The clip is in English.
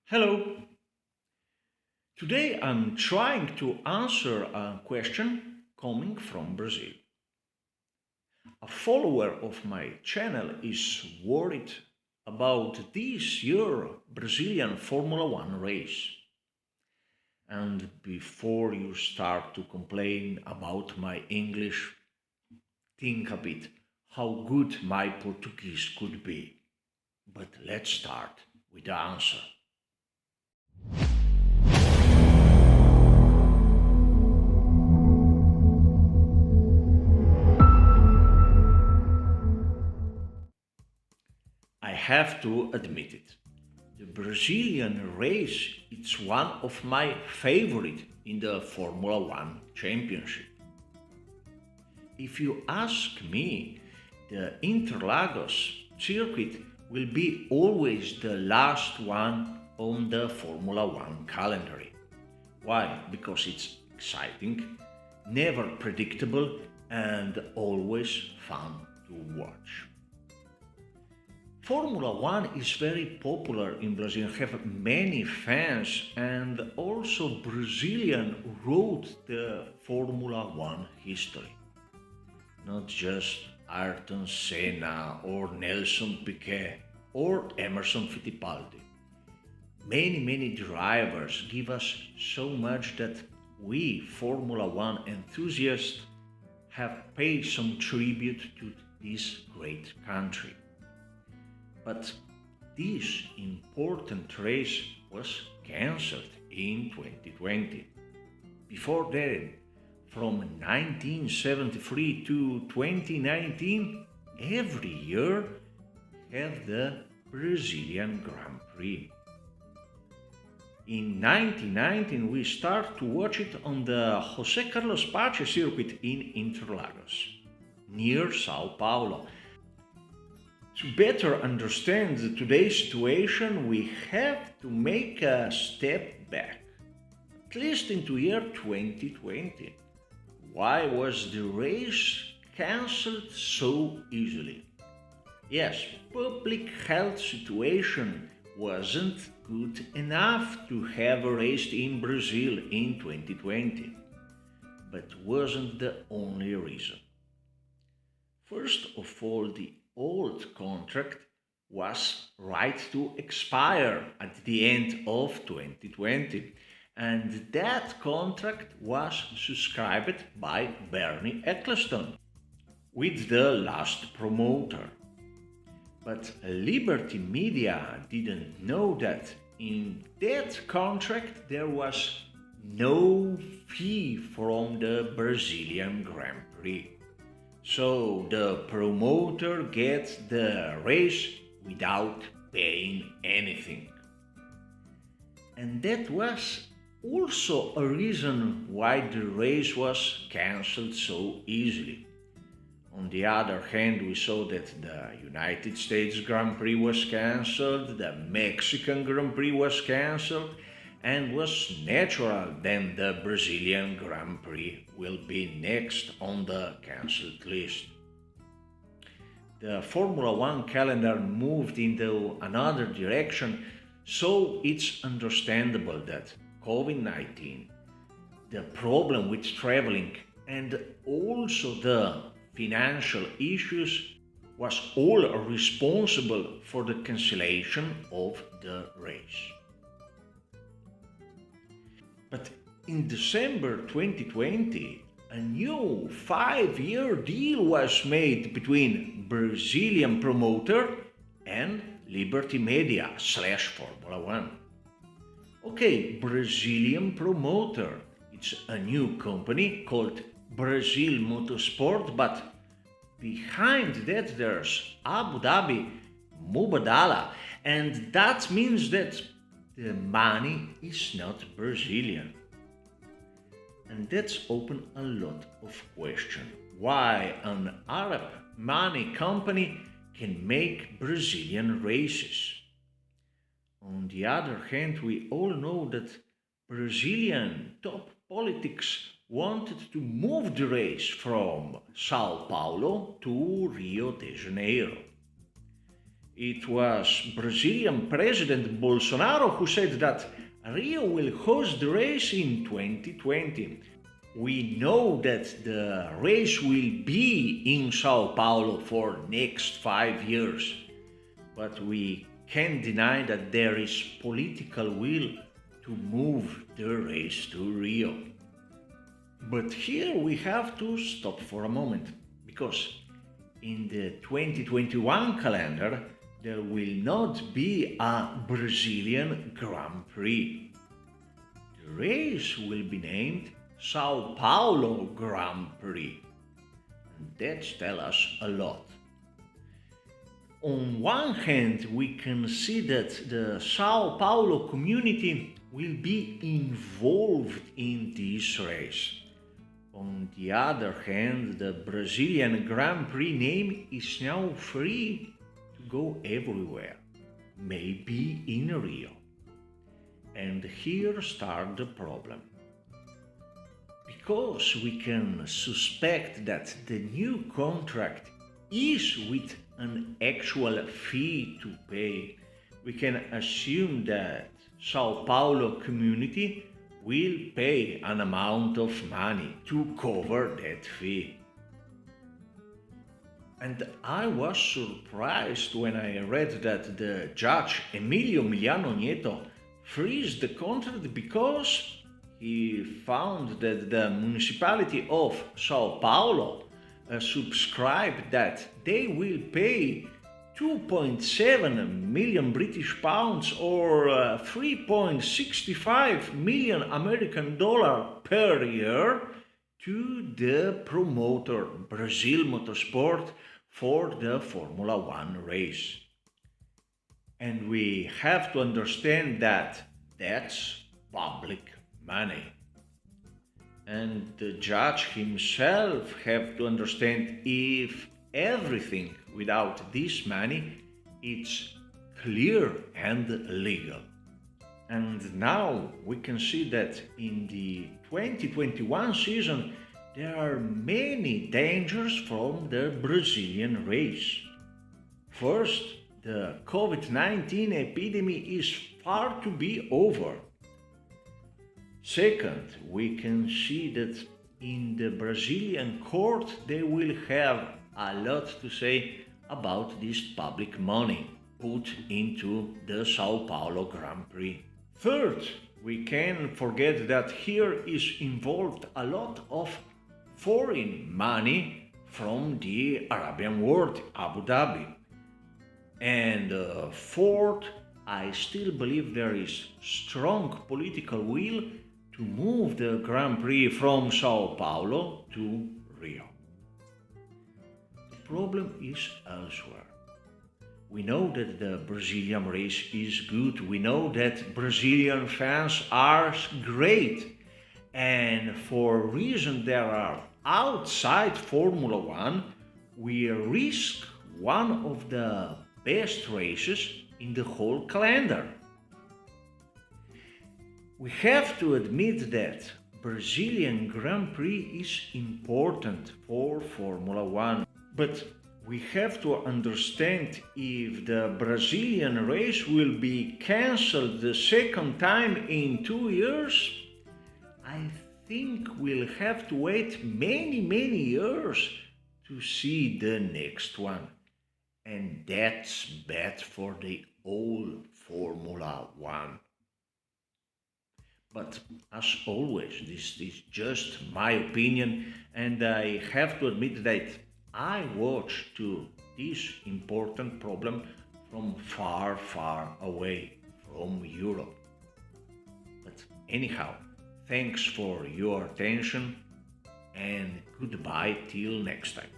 Hello. Today I'm trying to answer a question coming from Brazil. A follower of my channel is worried about this year Brazilian Formula One race. And before you start to complain about my English, think a bit how good my Portuguese could be. But let's start with the answer. I have to admit it. The Brazilian race is one of my favorite in the Formula One championship. If you ask me, the Interlagos circuit will be always the last one on the Formula One calendar. Why? Because it's exciting, never predictable, and always fun to watch. Formula One is very popular in Brazil, have many fans, and also Brazilian wrote the Formula One history. Not just Ayrton Senna or Nelson Piquet or Emerson Fittipaldi. Many drivers give us so much that we Formula One enthusiasts have paid some tribute to this great country. But this important race was cancelled in 2020. Before that, from 1973 to 2019, every year have the Brazilian Grand Prix. In 1919, we start to watch it on the José Carlos Pace circuit in Interlagos, near Sao Paulo. To better understand today's situation, we have to make a step back, at least into year 2020. Why was the race cancelled so easily? Yes, public health situation wasn't good enough to have a race in Brazil in 2020, but wasn't the only reason. First of all, the old contract was right to expire at the end of 2020, and that contract was subscribed by Bernie Ecclestone with the last promoter. But Liberty Media didn't know that in that contract there was no fee from the Brazilian Grand Prix. So the promoter gets the race without paying anything. And that was also a reason why the race was cancelled so easily. On the other hand, we saw that the United States Grand Prix was cancelled, the Mexican Grand Prix was cancelled, and was natural then the Brazilian Grand Prix will be next on the cancelled list. The Formula One calendar moved into another direction, so it's understandable that COVID 19, the problem with traveling, and also the financial issues was all responsible for the cancellation of the race. But in December 2020, a new 5-year deal was made between Brazilian promoter and Liberty Media slash Formula One. Okay, Brazilian promoter. It's a new company called Brazil Motorsport, but behind that there's Abu Dhabi Mubadala, and that means that the money is not Brazilian. And that's open a lot of questions. Why an Arab money company can make Brazilian races? On the other hand, we all know that Brazilian top politics wanted to move the race from Sao Paulo to Rio de Janeiro. It was Brazilian President Bolsonaro who said that Rio will host the race in 2020. We know that the race will be in Sao Paulo for next 5 years, but we can't deny that there is political will to move the race to Rio. But here we have to stop for a moment, because in the 2021 calendar there will not be a Brazilian Grand Prix. The race will be named Sao Paulo Grand Prix. And that tells us a lot. On one hand, we can see that the Sao Paulo community will be involved in this race. On the other hand, the Brazilian Grand Prix name is now free to go everywhere, maybe in Rio. And here starts the problem. Because we can suspect that the new contract is with an actual fee to pay, we can assume that Sao Paulo community will pay an amount of money to cover that fee. And I was surprised when I read that the judge Emilio Emiliano Nieto freezed the contract because he found that the municipality of Sao Paulo subscribed that they will pay 2.7 million British pounds or 3.65 million American dollar per year to the promoter Brazil Motorsport for the Formula One race. And we have to understand that that's public money. And the judge himself have to understand if everything without this money it's clear and legal. And now we can see that in the 2021 season there are many dangers from the Brazilian race. First, the COVID-19 epidemic is far to be over. Second, we can see that in the Brazilian court they will have a lot to say about this public money put into the Sao Paulo Grand Prix. Third, we can't forget that here is involved a lot of foreign money from the Arabian world, Abu Dhabi. And fourth, I still believe there is strong political will to move the Grand Prix from Sao Paulo to Rio. The problem is elsewhere. We know that the Brazilian race is good, we know that Brazilian fans are great, and for reasons that are outside Formula One, we risk one of the best races in the whole calendar. We have to admit that Brazilian Grand Prix is important for Formula One, but we have to understand if the Brazilian race will be cancelled the second time in 2 years. I think we'll have to wait many years to see the next one. And that's bad for the whole Formula One. But as always, this is just my opinion, and I have to admit that I watch to this important problem from far away from Europe. But anyhow, thanks for your attention and goodbye till next time.